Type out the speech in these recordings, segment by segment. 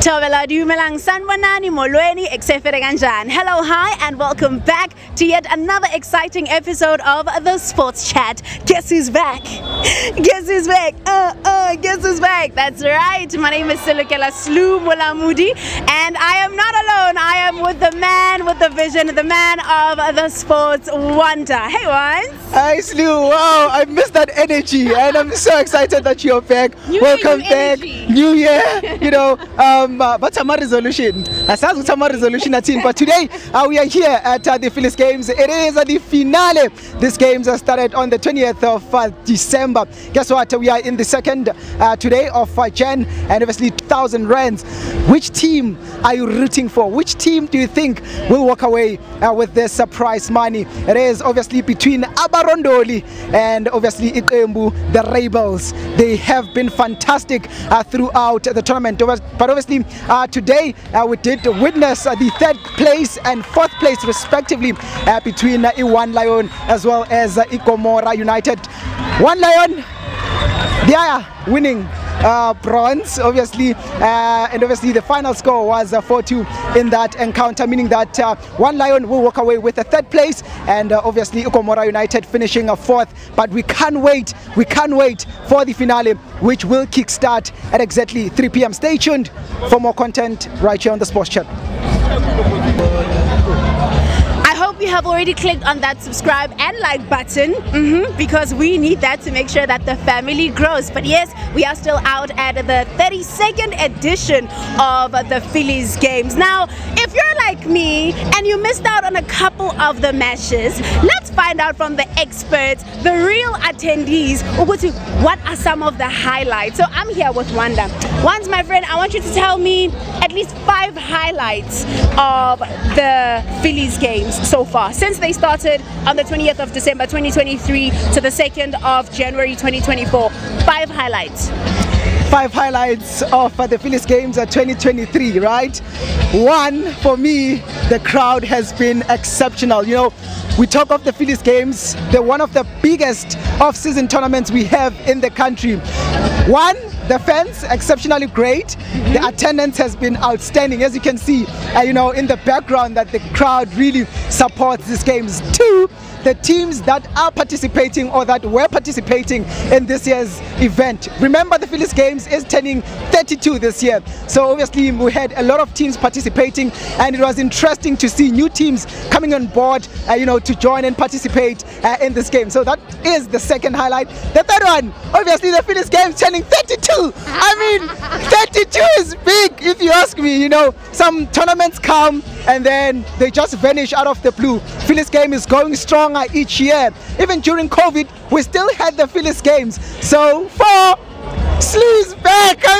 Thobela dumelang sanibonani molweni eksefere kanjani. Hello, hi, and welcome back to yet another exciting episode of the Sports Chat. Guess who's back? Guess who's back? Guess who's back? That's right. My name is Silukela Slu Mulamudi, and I am not alone. I am with the man with the vision, the man of the sports wonder. Hey, Wans. Hi, Slu. Wow, I missed that energy, and I'm so excited that you're back. Welcome back. New year. You know, what's my resolution? I said what's my resolution at team, but today we are here at the Phillies Games. It is the finale. These games started on the 20th of December. Guess what? We are in the second today of Jan, and obviously 2,000 rands. Which team are you rooting for? Which team do you think will walk away with this surprise money? It is obviously between Abarondoli and obviously Iqembu, the Rebels. They have been fantastic throughout the tournament, but obviously today we did witness the third place and fourth place respectively between One Lion as well as Ikomora United. One Lion, they are winning bronze, obviously, and obviously the final score was 4-2 in that encounter, meaning that One Lion will walk away with the third place, and obviously Ikomora United finishing fourth. But we can't wait for the finale, which will kickstart at exactly 3 p.m. Stay tuned for more content right here on the Sports Chat. I hope you have already clicked on that subscribe and like button, because we need that to make sure that the family grows. But yes, we are still out at the 32nd edition of the Phillies Games. Now, if you're like me and you missed out on a couple of the matches, let's find out from the experts, the real attendees, what are some of the highlights. So I'm here with Wanda. Once, my friend, I want you to tell me at least 5 highlights of the Phillies Games so far, since they started on the 20th of December 2023 to the 2nd of January 2024. 5 highlights. 5 highlights of the Phillies Games 2023, right? One, for me, the crowd has been exceptional. You know, we talk of the Phillies Games, they're one of the biggest off-season tournaments we have in the country. One, the fans exceptionally great. The attendance has been outstanding, as you can see you know, in the background, that the crowd really supports these games. 2, the teams that are participating or that were participating in this year's event. Remember, the Phillies Games is turning 32 this year, so obviously we had a lot of teams participating, and it was interesting to see new teams coming on board you know, to join and participate in this game. So that is the second highlight. The third one, obviously the Phillies Games turning 32. I mean, 32 is big if you ask me. You know, some tournaments come and then they just vanish out of the blue. Phillies Game is going stronger each year. Even during COVID, we still had the Phillies Games. So 4, Slu is back. I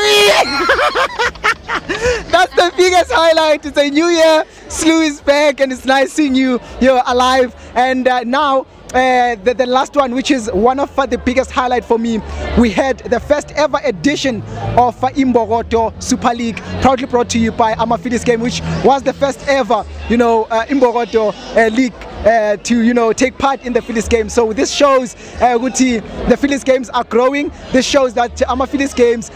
mean, that's the biggest highlight. It's a new year. Slu is back, and it's nice seeing you're alive. And now the last one, which is one of the biggest highlight for me, we had the first ever edition of Imbokodo Super League, proudly brought to you by Phillies Game, which was the first ever, you know, Imbokodo League to, you know, take part in the Phillies Games. So this shows the Phillies Games are growing. This shows that Phillies Games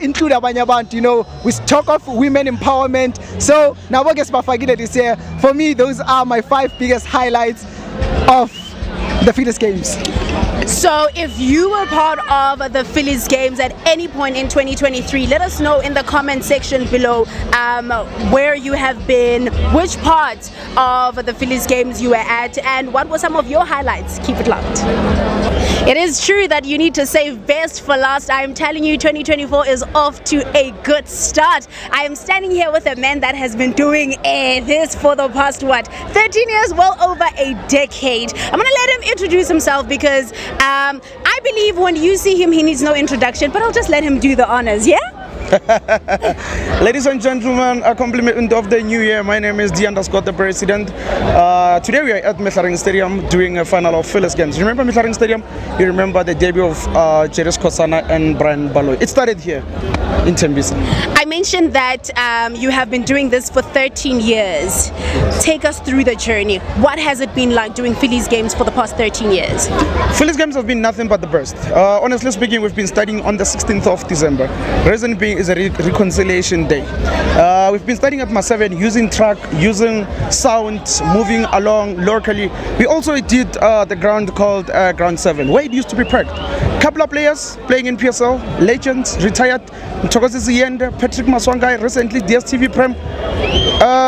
include abanye, you know, we talk of women empowerment. So now this year, for me, those are my 5 biggest highlights of the Phillies Games. So if you were part of the Phillies Games at any point in 2023, let us know in the comment section below where you have been, which part of the Phillies Games you were at, and what were some of your highlights. Keep it locked. It is true that you need to save best for last. I am telling you, 2024 is off to a good start. I am standing here with a man that has been doing this for the past, 13 years, well over a decade. I'm gonna let him introduce himself, because I believe when you see him, he needs no introduction, but I'll just let him do the honors, yeah? Ladies and gentlemen, a compliment of the new year. My name is Dianda Scott, the president. Today we are at Mehlareng Stadium doing a final of Phillies Games. You remember Mehlareng Stadium? You remember the debut of Jerry Skosana and Brian Baloyi. It started here in Tembisa. I I mentioned that you have been doing this for 13 years. Take us through the journey. What has it been like doing Phillies games for the past 13 years? Phillies games have been nothing but the best. Honestly speaking, we've been studying on the 16th of December. Reason being is a reconciliation day. We've been studying at Ma7 using track, using sound, moving along locally. We also did the ground called Ground 7, where it used to be parked. Couple of players playing in PSL, legends, retired, Ntokosi Ziyende, Patrick Maswangai, recently DSTV Prem.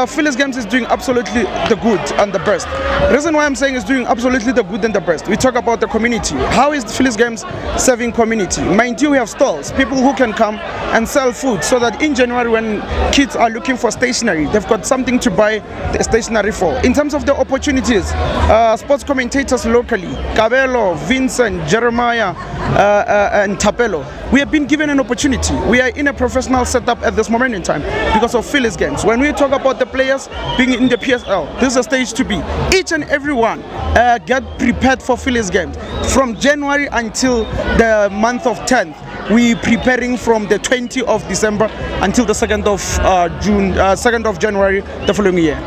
Phillies games is doing absolutely the good and the best. The reason why I'm saying it's doing absolutely the good and the best, we talk about the community. How is Phillies games serving community? Mind you, we have stalls, people who can come and sell food, so that in January when kids are looking for stationery, they've got something to buy the stationery for. In terms of the opportunities, sports commentators locally, Kabelo, Vincent, Jeremiah, and Tapelo, we have been given an opportunity. We are in a professional setup at this moment in time because of Phillies games. When we talk about the players being in the PSL, this is a stage to be. Each and every one get prepared for Phillies games. From January until the month of 10th, we preparing from the 20th of December until the 2nd of June, 2nd of January the following year.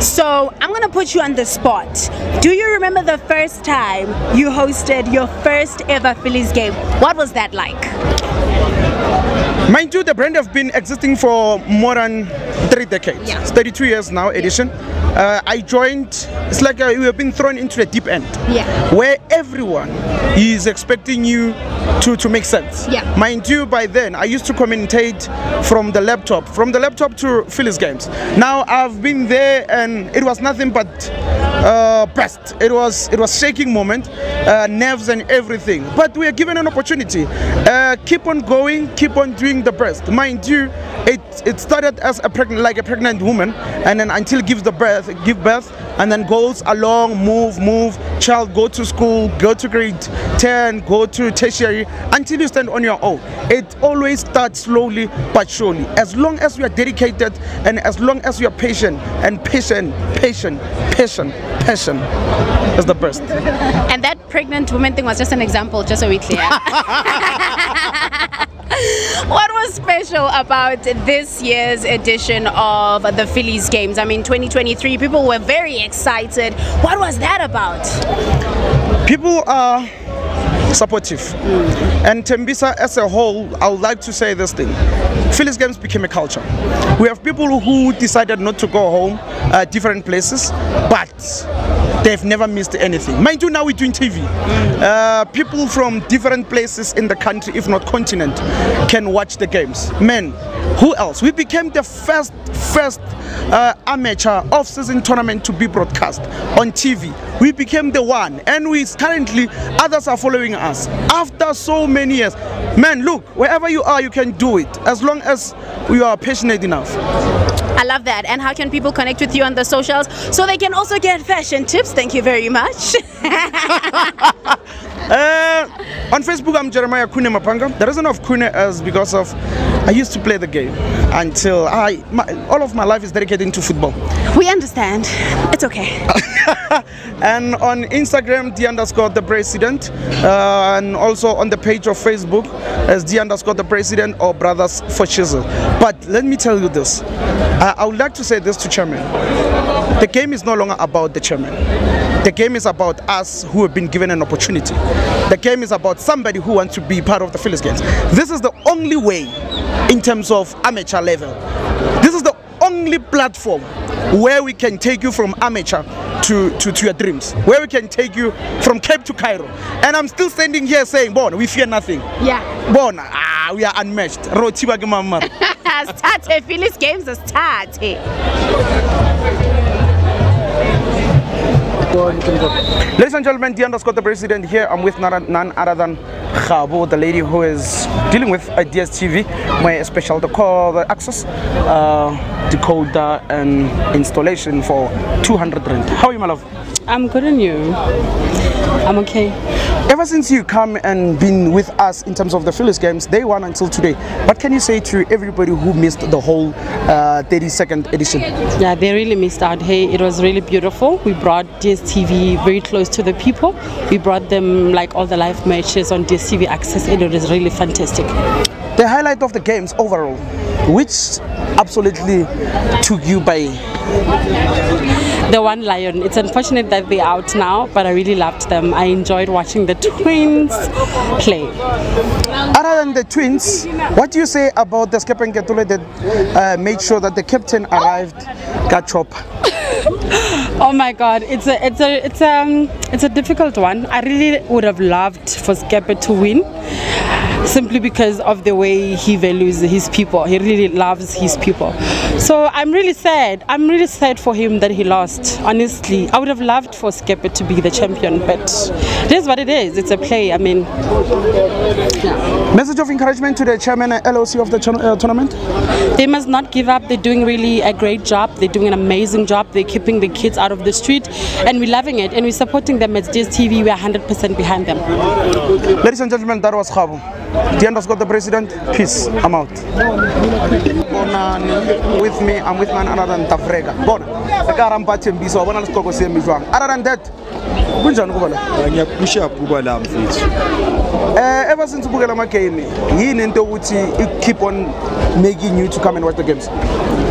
So I'm gonna put you on the spot. Do you remember the first time you hosted your first ever Phillies game? What was that like? Mind you, the brand have been existing for more than 3 decades. Yeah. It's 32 years now, edition. I joined, it's like we have been thrown into the deep end. Yeah. Where everyone is expecting you to make sense. Yeah. Mind you, by then, I used to commentate from the laptop to Phillies games. Now, I've been there and it was nothing but best. It was shaking moment, nerves and everything. But we are given an opportunity. Keep on going, keep on doing the best. Mind you, it started as a pregnant woman, and then until give birth, and then goes along, move, child go to school, go to grade 10, go to tertiary, until you stand on your own. It always starts slowly but surely. As long as you are dedicated and as long as you are patient is the best. And that pregnant woman thing was just an example, just so we clear. What was special about this year's edition of the Phillies games? I mean, 2023, people were very excited. What was that about? People are supportive. And Tembisa as a whole, I would like to say this thing. Phillies games became a culture. We have people who decided not to go home, different places, but they've never missed anything. Mind you, now we're doing TV. People from different places in the country, if not continent, can watch the games. Man, who else? We became the first amateur off-season tournament to be broadcast on TV. We became the one, and currently others are following us after so many years. Man, look, wherever you are, you can do it as long as you are passionate enough. I love that. And how can people connect with you on the socials so they can also get fashion tips? Thank you very much. On Facebook, I'm Jeremiah Kune Mapanga. The reason of Kune is because of I used to play the game until all of my life is dedicated to football. We understand. It's okay. And on Instagram, the President, and also on the page of Facebook as the President or Brothers for Chisel. But let me tell you this. I would like to say this to Chairman. The game is no longer about the Chairman. The game is about us who have been given an opportunity. The game is about somebody who wants to be part of the Phillies games. This is the only way in terms of amateur level. This is the only platform where we can take you from amateur to your dreams, where we can take you from Cape to Cairo. And I'm still standing here saying, Bon, we fear nothing. Yeah. Bon, we are unmatched. Start Phillies games start. Ladies and gentlemen, the President here. I'm with none other than Khabo, the lady who is dealing with DSTV, my special the access, decoder and installation for 200 rand. How are you, my love? I'm good, and you? I'm okay. Ever since you come and been with us in terms of the Phillies games, day one until today, what can you say to everybody who missed the whole 32nd edition? Yeah, they really missed out. Hey, it was really beautiful. We brought DSTV very close to the people. We brought them like all the live matches on DSTV Access, and it was really fantastic. The highlight of the games overall? which absolutely took you by? The One Lion. It's unfortunate that they're out now, but I really loved them. I enjoyed watching the twins play. Other than the twins, what do you say about the Skepen Ketule that made sure that the captain arrived Gachop? Oh my God, it's a difficult one. I really would have loved for Skepe to win, simply because of the way he values his people. He really loves his people. So I'm really sad. I'm really sad for him that he lost. Honestly, I would have loved for Skepe to be the champion, but it is what it is. It's a play. I mean, yeah. Message of encouragement to the chairman and LOC of the tournament? They must not give up. They're doing really a great job. They're doing an amazing job. They're keeping the kids out of the street, and we're loving it, and we're supporting them at DSTV. We're 100% behind them. Ladies and gentlemen, that was Khabo. The underscore the president. Peace. I'm out. With me, I'm with man other than Tafrega. Other than that, ever since Bugala Makeni, you keep on making you to come and watch the games.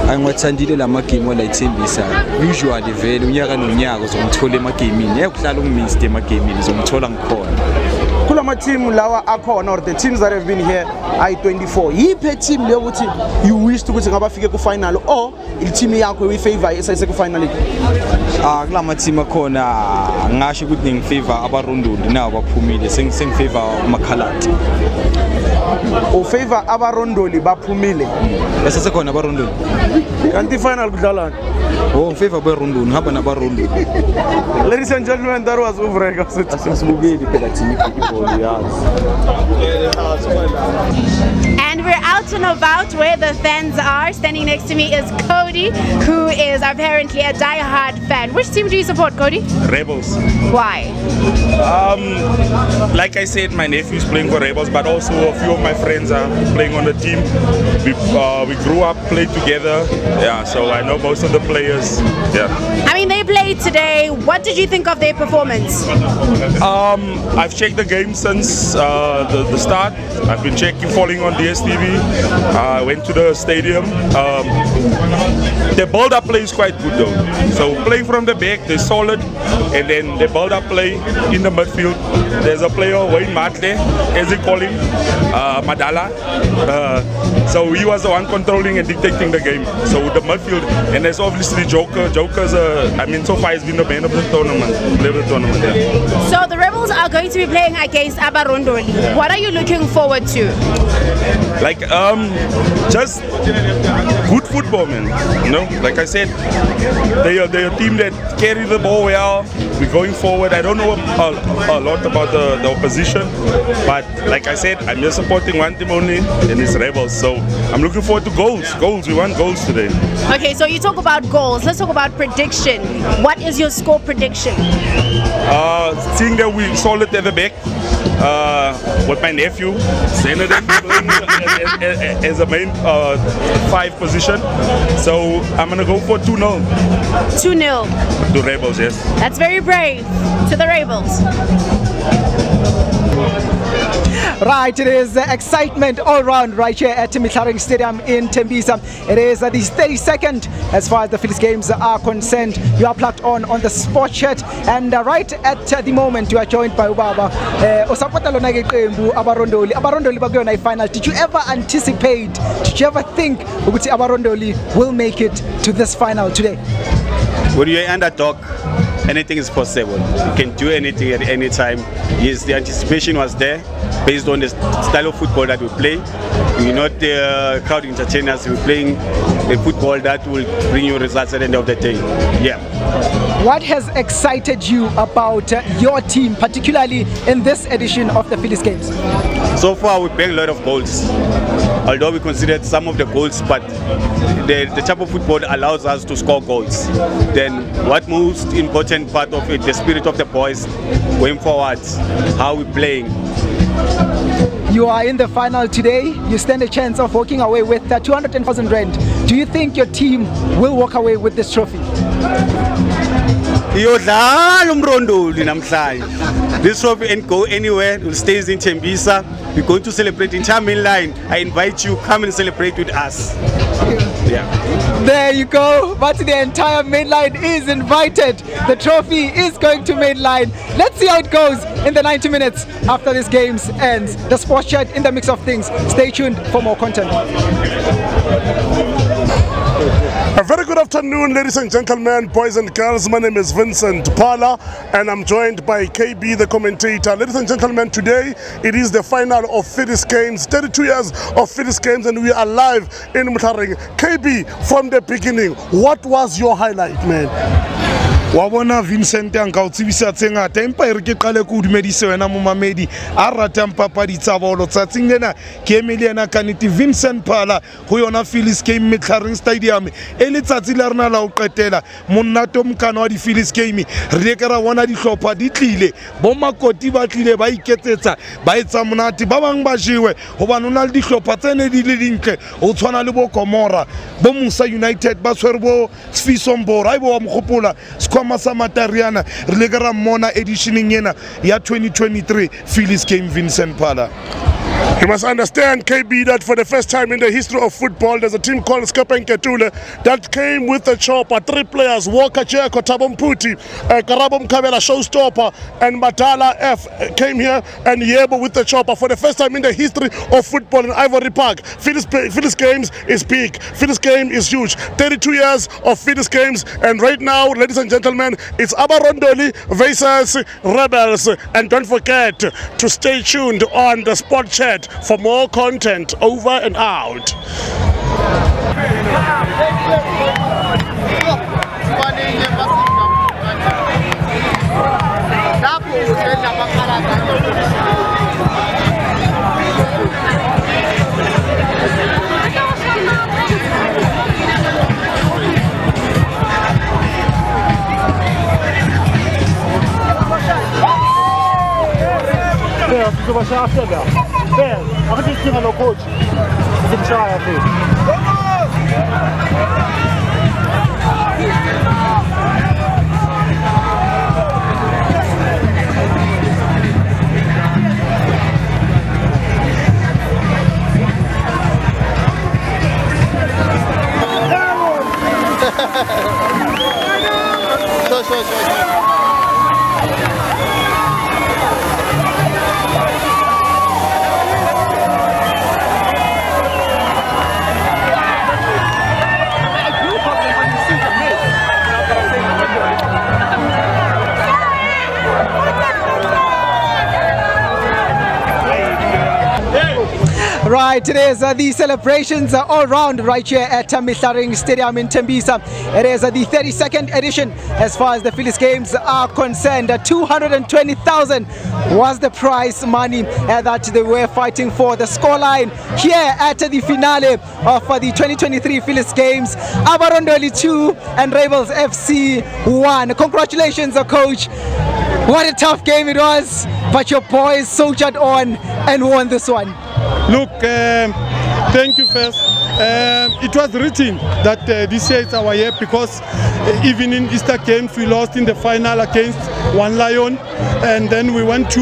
I'm watching the game while I TV. Usually, very unyaka nunyaka zomthole emagamini. Ekuhlala umiss the emagamini zomthola ngikhona. Kulama team lawa akhona, or the teams that have been here I-24. Yiphe team leyo ukuthi you wish to ukuthi ngabafike ku final, or il team yakho we favor esayise ku final league? Kulama team akhona ngasho ukuthi ngifavor abarondoli nawo baphumile, sengifavor umakhalati. O favor abarondoli baphumile. Bese sekhona abarondoli. Kanti final kudlalana? Oh, favor abarondoli, ngihamba nabarondoli. Ladies and gentlemen, that was Uvreka. And we're out and about where the fans are. Standing next to me is Cody, who is apparently a die-hard fan. Which team do you support, Cody? Rebels. Why? Like I said, my nephew's playing for Rebels, but also a few of my friends are playing on the team. We grew up, played together. Yeah, so I know most of the players. Yeah. I mean, they played today. What did you think of their performance? I've checked the game since the start. I've been following on DSTV. I went to the stadium. The build-up play is quite good though. So playing from the back, they're solid, and then the build-up play in the midfield. There's a player, Wayne Matle, as they call him, Madala. So he was the one controlling and dictating the game. So the midfield, and there's obviously Joker. Joker's, I mean, so far he's been the man of the tournament, yeah. So the Rebels are going to be playing against Abarondoli. What are you looking forward to? Like, just good football, man. You know, like I said, they're a team that carry the ball well. We're going forward. I don't know a lot about the opposition, but like I said, I'm just supporting one team only, and it's Rebels. So I'm looking forward to goals. Goals. We want goals today. Okay, so you talk about goals. Let's talk about prediction. What is your score prediction? Seeing that we're solid at the back, with my nephew, Senator, as a main 5 position. So I'm going to go for 2-0. 2-0. To Rebels, yes. That's very brave. To the Rebels. Right, it is excitement all round right here at Mitlaring Stadium in Tembisa. It is the 32nd as far as the Phillies games are concerned. You are plugged on the Sport Chat, and right at the moment you are joined by Ubaba. Abarondoli final. Did you ever anticipate, did you ever think Abarondoli will make it to this final today? When you're an underdog, anything is possible. You can do anything at any time. Yes, the anticipation was there based on the style of football that we play. We're not crowd entertainers. We're playing a football that will bring you results at the end of the day. Yeah. What has excited you about your team, particularly in this edition of the Phillies games? So far, we play a lot of goals. Although we considered some of the goals, but the type of football allows us to score goals. Then what most important part of it, the spirit of the boys going forward, how we're playing. You are in the final today. You stand a chance of walking away with 200,000 rand. Do you think your team will walk away with this trophy? iyodlala umrondoli namhlanje. This trophy ain't go anywhere. It will stay in Tembisa. We're going to celebrate in main line. I invite you, come and celebrate with us. Yeah. There you go. But the entire main line is invited. The trophy is going to main line. Let's see how it goes in the 90 minutes after this game ends. The Sports Chat in the mix of things. Stay tuned for more content. A very good afternoon, ladies and gentlemen, boys and girls. My name is Vincent Pala and I'm joined by KB, the commentator. Ladies and gentlemen, today it is the final of Phyllis Games, 32 years of Phyllis Games, and we are live in Muthareng. KB, from the beginning, what was your highlight, man? Wabona Vincent anka utsibisa tsenga tempa ere ke qale ku dumedise wena mo mamedi a ratang papadi tsa bolo tsatsing lena ke emile yana kaniti Vincent Pala go yona Phyllis Game Muthareng Stadium e le tsatsi la rena la o qetela monnato mkana wa di Phyllis Game re ke ra bona dihlopha di tlile bo makoti ba tlile ba iketsetsa ba etsa monate ba bang ba jewe hobane ona le dihlopha tsene di le dintle o tshwana le bo Komora bo Musa United ba tshwere bo Sfisombora ai bo wa mkgopola Masa Matariana Relegara Mona edition yena ya 2023 Phyllis Game Vincent Pala. You must understand, KB, that for the first time in the history of football, there's a team called Skepen Ketule that came with a chopper, 3 players, Walker Cheko, Thabo Mputi, Karabo Mkabela, Showstopper, and Matala F came here, and Yebo with the chopper. For the first time in the history of football in Ivory Park, Phyllis Games is big. Phyllis Game is huge. 32 years of Phyllis Games, and right now, ladies and gentlemen, it's Abarondoli versus Rebels. And don't forget to stay tuned on the Sport Chat for more content. Over and out. Right, it is the celebrations all round right here at Muthareng Stadium in Tembisa. It is the 32nd edition as far as the Phyllis Games are concerned. 220,000 was the prize money that they were fighting for. The scoreline here at the finale of the 2023 Phyllis Games, Abarondoli 2 and Rebels FC 1. Congratulations, coach. What a tough game it was, but your boys soldiered on and won this one. Look, thank you first. It was written that this year is our year because even in Easter Games we lost in the final against One Lion, and then we went to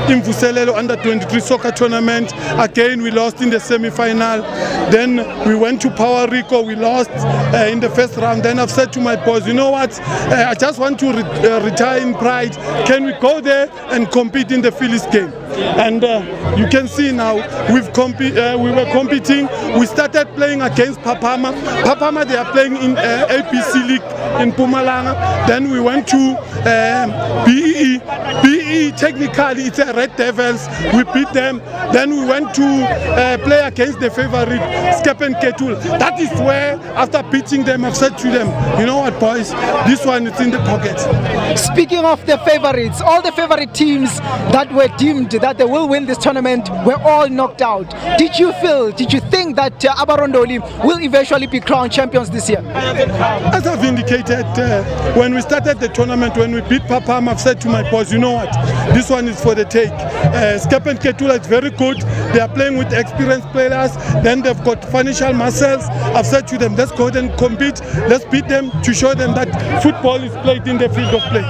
Imvuselelo under 23 soccer tournament. Again we lost in the semi-final. Then we went to Power Rico, we lost in the first round. Then I've said to my boys, you know what, I just want to retire in pride. Can we go there and compete in the Phyllis Game? And you can see now we were competing. We started playing against Papama. Papama, they are playing in APC League in Mpumalanga. Then we went to BEE. BEE, technically it's a Red Devils. We beat them. Then we went to play against the favorite Skepen Ketul. That is where, after beating them, I've said to them, you know what, boys, this one is in the pocket. Speaking of the favorites, all the favorite teams that were deemed that they will win this tournament were all knocked out. Did you think that Abarondoli will eventually be crowned champions this year? As I've indicated, when we started the tournament, when we beat Papam, I've said to my boys, you know what, this one is for the take. Skepen Ketula is very good. They are playing with experienced players. Then they've got financial muscles. I've said to them, let's go ahead and compete. Let's beat them to show them that football is played in the field of play.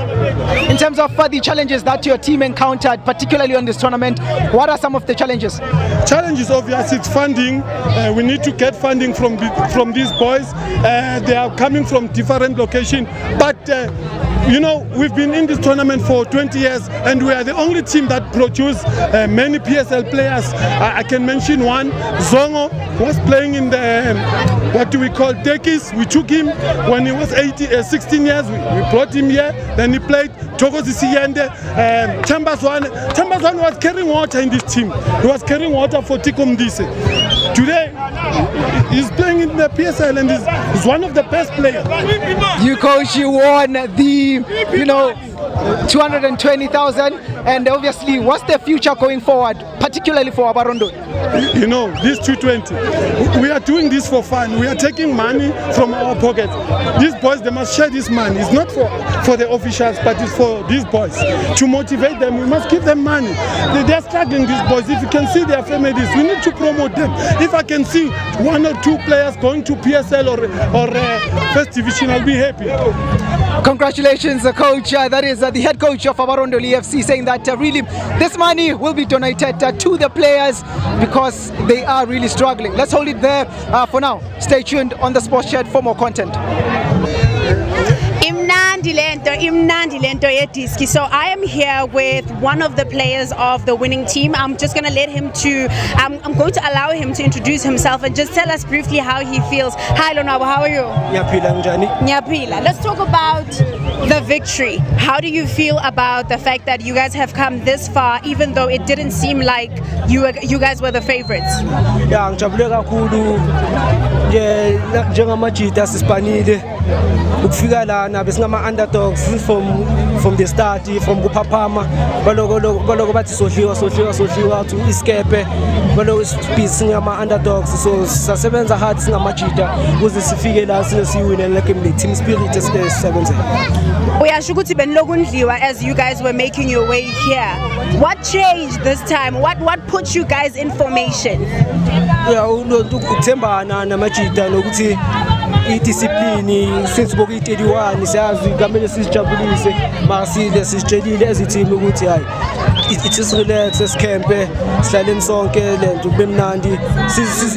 In terms of the challenges that your team encountered, particularly on this tournament, what are some of the challenges? Challenges, obviously, it's funding. We need to get funding from these boys. They are coming from different locations, but you know, we've been in this tournament for 20 years and we are the only team that produce many PSL players. I can mention one. Zongo was playing in the, what do we call, Tekis. We took him when he was 16 years. We brought him here, then he played. Togozi Siyende, Chambers one was carrying water in this team. He was carrying water for Tiko Mdise. Today, he's playing in the PSL and he's one of the best players. You coach, you won the, 220,000, and obviously, what's the future going forward, particularly for Abarondo? You know, this 220, we are doing this for fun. We are taking money from our pockets. These boys, they must share this money. It's not for the officials, but it's for these boys. To motivate them, we must give them money. They are struggling, these boys. If you can see their families, we need to promote them. If I can see 1 or 2 players going to PSL or First Division, I'll be happy. Congratulations, coach. That is the head coach of Abarondo FC saying that really this money will be donated to the players because they are really struggling. Let's hold it there for now. Stay tuned on the Sports Chat for more content. Imnandi lento yediski. So I am here with one of the players of the winning team. I'm just going to let him I'm going to allow him to introduce himself and just tell us briefly how he feels. Hi Lonabo, how are you? Nyapila. Let's talk about the victory. How do you feel about the fact that you guys have come this far, even though it didn't seem like you guys were the favorites? Yeah, ngijabule kakhulu njengamajita sisipanile ukufika lana besingama underdogs from the start, from kuphaphama baloko bathi sohliwa to iskepe baloko singama underdogs, so sasebenza hard singamajita ukuze sifike la siwine le game. Team spirit esisebenza. Uyasho ukuthi benilokundliwa as you guys were making your way here. What changed this time? What put you guys in formation? Yeah, ukuthembana namajita nokuthi idiscipline since boku 31 siyazi kamele sijabulise masile sisitshelile ezithini ukuthi hayi it is relax esikempe sihlaleni sonke lento kube mnandi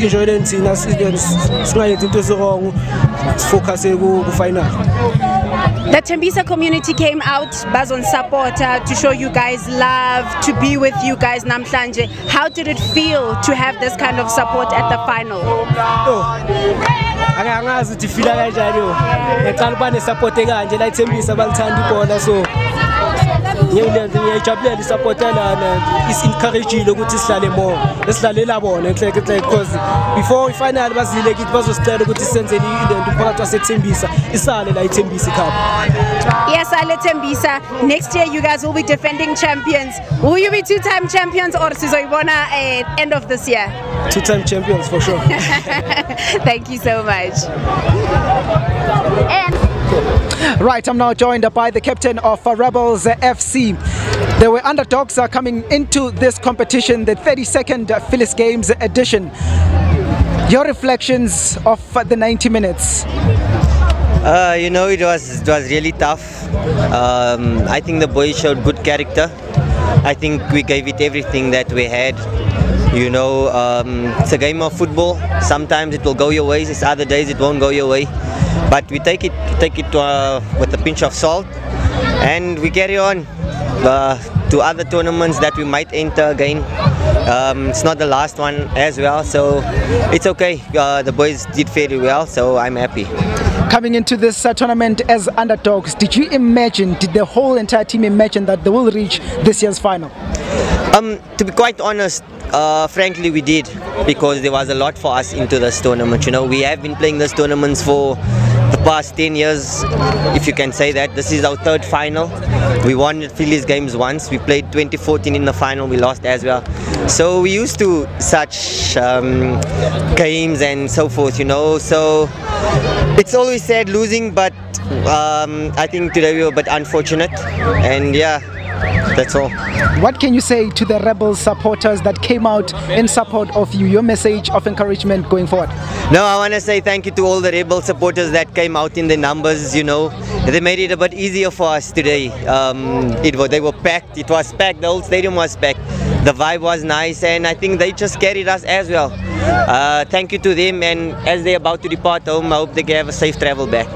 enjoy lenthina singayenzi into ezirong focus ku final. The Tembisa community came out, Bazon supporter, to show you guys love, to be with you guys namhlanje. How did it feel to have this kind of support at the final? Angazi ukuthi fila kanjani ngicela ubane support kanje la Tembisa balithanda ibhola, so ngiyajabulela support lana is encouraging ukuthi sihlale more esihlalela bona because before final bazile kithi bazosicela ukuthi senzele into phakathi waseTembisa isale la iTembisa Cup. Yes, Ale Tembisa. Next year you guys will be defending champions. Will you be 2-time champions or sizoyibona at end of this year? 2-time champions for sure. Thank you so much. Right, I'm now joined by the captain of Rebels FC. They were underdogs coming into this competition, the 32nd Phyllis Games edition. Your reflections of the 90 minutes? It was really tough. I think the boys showed good character. I think we gave it everything that we had. It's a game of football. Sometimes it will go your ways, other days it won't go your way. But we take it with a pinch of salt, and we carry on to other tournaments that we might enter again. It's not the last one as well, so it's okay. The boys did fairly well, so I'm happy. Coming into this tournament as underdogs, did the whole entire team imagine that they will reach this year's final? To be quite honest, frankly we did, because there was a lot for us into this tournament. We have been playing this tournaments for the past 10 years, if you can say that. This is our 3rd final. We won the Phyllis Games once. We played 2014 in the final, we lost as well. So we used to such games and so forth, so it's always sad losing, but I think today we were a bit unfortunate, and yeah, That's all. What can you say to the Rebels supporters that came out in support of you? Your message of encouragement going forward? No, I want to say thank you to all the Rebel supporters that came out in the numbers, you know. They made it a bit easier for us today. They were packed. It was packed. The whole stadium was packed. The vibe was nice, and I think they just carried us as well. Thank you to them, and as they're about to depart home, I hope they have a safe travel back.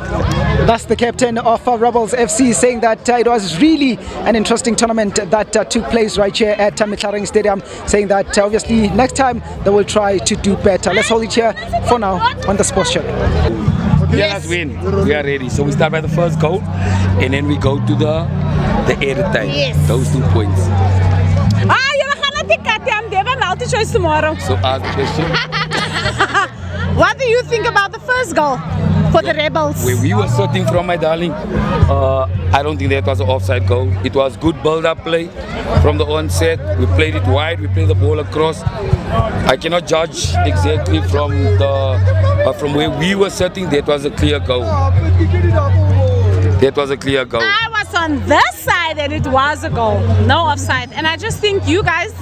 That's the captain of Rebels FC saying that it was really an interesting tournament that took place right here at Meklareng Stadium, saying that obviously next time they will try to do better. Let's hold it here for now on the Sports Chat. Let us win. We are ready. So we start by the first goal, and then we go to the added time. Yes. Those 2 points. I'm multi-choice tomorrow. So ask the question. What do you think about the first goal for the Rebels? Where we were sitting from, my darling, I don't think that was an offside goal. It was good build-up play from the onset. We played it wide. We played the ball across. I cannot judge exactly from where we were sitting. That was a clear goal. That was a clear goal. I was on this side and it was a goal. No offside. And I just think you guys,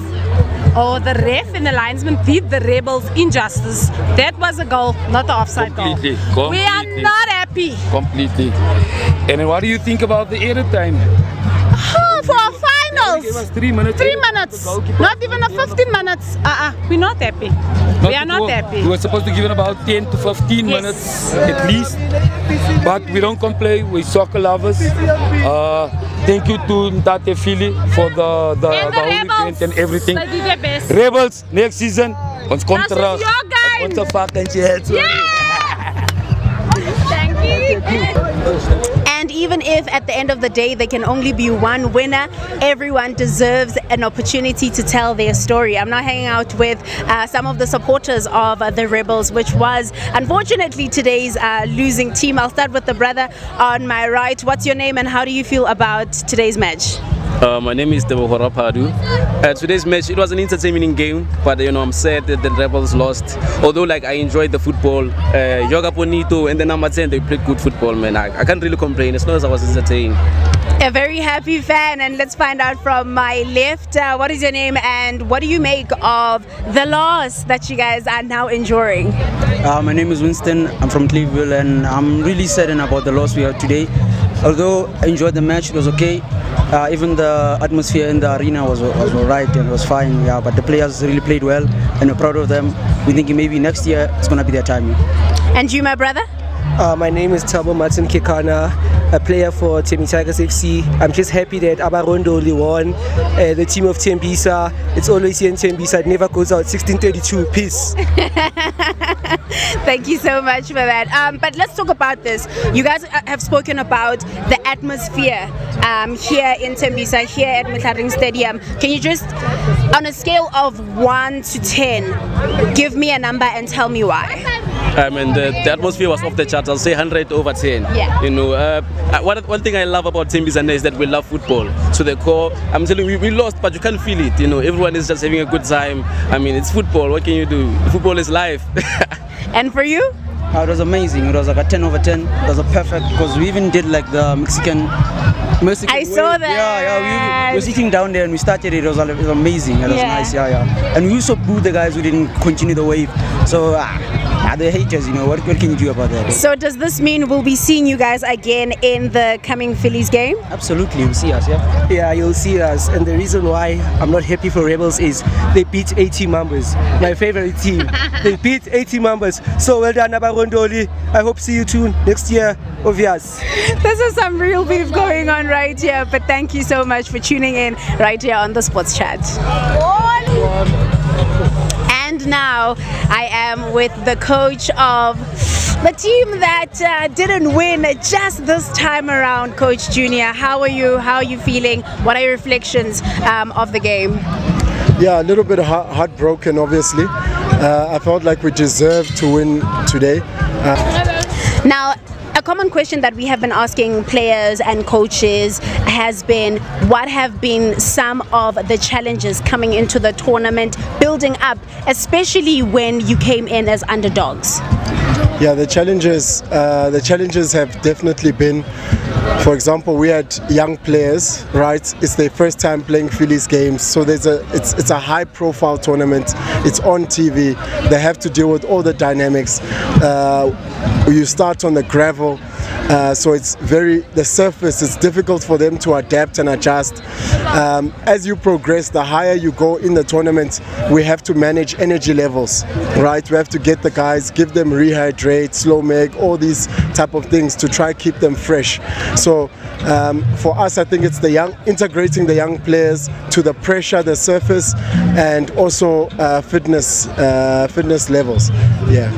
the ref and the linesman, did the Rebels injustice. That was a goal, not the offside goal. We are not happy. Completely. And then what do you think about the added time? For our finals. It was 3 minutes. 3 minutes. Not even a 15 minutes. We're not happy. We are not happy. We were supposed to give it about 10 to 15 minutes at least. But we don't complain. We're soccer lovers. Thank you to Ntate Philly for the whole event and everything. They did their best. Rebels, next season, ons komt terug. Your Ons vakantje. Thank you. And even if at the end of the day there can only be one winner, everyone deserves an opportunity to tell their story. I'm now hanging out with some of the supporters of the Rebels, which was unfortunately today's losing team. I'll start with the brother on my right. What's your name and how do you feel about today's match? My name is Debohora Padu. Today's match, it was an entertaining game, but I'm sad that the Rebels lost. Although I enjoyed the football, Yoga Bonito and the number 10, they played good football, man. I can't really complain as long as I was entertained. A very happy fan, and let's find out from my left, what is your name and what do you make of the loss that you guys are now enduring? My name is Winston, I'm from Cleveland, and I'm really saddened about the loss we had today. Although I enjoyed the match, it was okay. Even the atmosphere in the arena was alright and it was fine, yeah. But the players really played well, and we're proud of them. We're thinking maybe next year it's gonna be their time. And you, my brother? My name is Thabo Martin Kekana, a player for Temi Tigers FC. I'm just happy that Abarondoli won. The team of Tembisa, it's always here in Tembisa, it never goes out. 1632, peace. Thank you so much for that. But let's talk about this. You guys have spoken about the atmosphere here in Tembisa, here at Meklareng Stadium. Can you just, on a scale of 1 to 10, give me a number and tell me why? I mean, the atmosphere was off the charts. I'll say 100 over 10. Yeah. You know, one thing I love about Tembisa is that we love football. So the core, I'm telling you, we lost, but you can feel it. You know, everyone is just having a good time. I mean, it's football. What can you do? Football is life. And for you? It was amazing. It was like a 10 over 10. It was a perfect, because we even did like the Mexican I saw that. Yeah, we were sitting down there and we started it. It was amazing. It was nice. Yeah. And we also booed the guys who didn't continue the wave. So the haters, you know, what can you do about that? So does this mean we'll be seeing you guys again in the coming Phillies game? Absolutely, you'll see us, yeah. Yeah, you'll see us. And the reason why I'm not happy for Rebels is they beat 80 Mambas, my favorite team. They beat 80 Mambas. So well done, Abarondoli. I hope see you too next year, obvious. This is some real beef going on right here, but thank you so much for tuning in right here on the Sports Chat. And now I am with the coach of the team that didn't win just this time around, Coach Junior. How are you? How are you feeling? What are your reflections of the game? Yeah, a little bit heartbroken, obviously. I felt like we deserved to win today. Now, a common question that we have been asking players and coaches has been, what have been some of the challenges coming into the tournament, building up, especially when you came in as underdogs? Yeah, the challenges have definitely been For example, we had young players, right? It's their first time playing Phillies games, so it's a high-profile tournament. It's on TV. They have to deal with all the dynamics. You start on the gravel. So the surface is difficult for them to adapt and adjust. As you progress, the higher you go in the tournament, we have to manage energy levels, right? We have to get the guys, give them rehydrate, slow make, all these type of things to try keep them fresh. So for us, I think it's integrating the young players to the pressure, the surface, and also fitness levels. Yeah.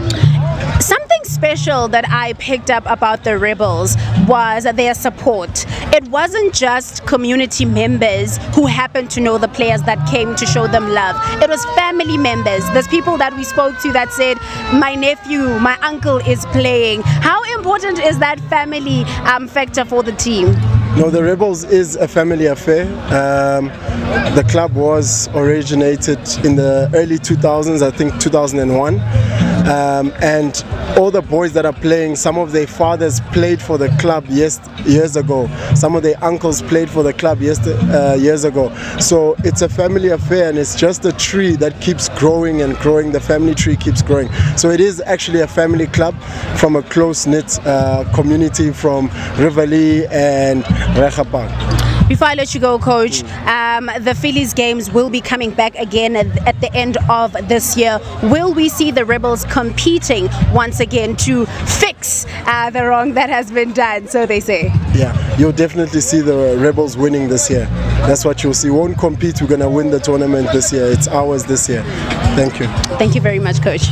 Something special that I picked up about the Rebels was their support. It wasn't just community members who happened to know the players that came to show them love. It was family members. There's people that we spoke to that said, my nephew, my uncle is playing. How important is that family factor for the team? No, the Rebels is a family affair. The club was originated in the early 2000s, I think 2001. And all the boys that are playing, some of their fathers played for the club years ago. Some of their uncles played for the club years ago. So it's a family affair, and it's just a tree that keeps growing and growing. The family tree keeps growing. So it is actually a family club from a close-knit community from Rivoli and Rechapark. Before I let you go, Coach, the Phillies games will be coming back again at the end of this year. Will we see the Rebels competing once again to fix the wrong that has been done, so they say? Yeah, you'll definitely see the Rebels winning this year. That's what you'll see. We won't compete, we're going to win the tournament this year. It's ours this year. Thank you. Thank you very much, Coach.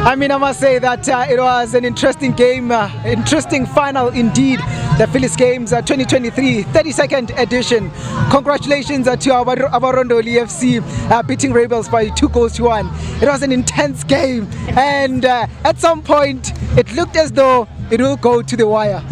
I mean, I must say that it was an interesting game, interesting final indeed. The Phillies Games 2023 32nd edition. Congratulations to Abarondoli FC beating Rebels by 2-1. It was an intense game, and at some point it looked as though it will go to the wire.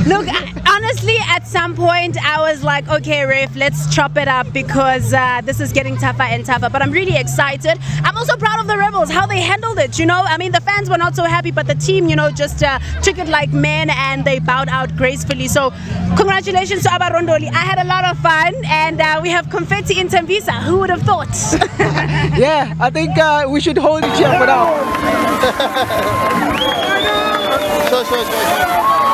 Look, honestly, at some point I was like, okay, Ref, let's chop it up because this is getting tougher and tougher. But I'm really excited. I'm also proud of the Rebels, how they handled it, you know. I mean, the fans were not so happy, but the team, you know, just took it like men and they bowed out gracefully. So congratulations to Abarondoli. I had a lot of fun, and we have confetti in Tembisa. Who would have thought? Yeah, I think we should hold it here for now. Sure.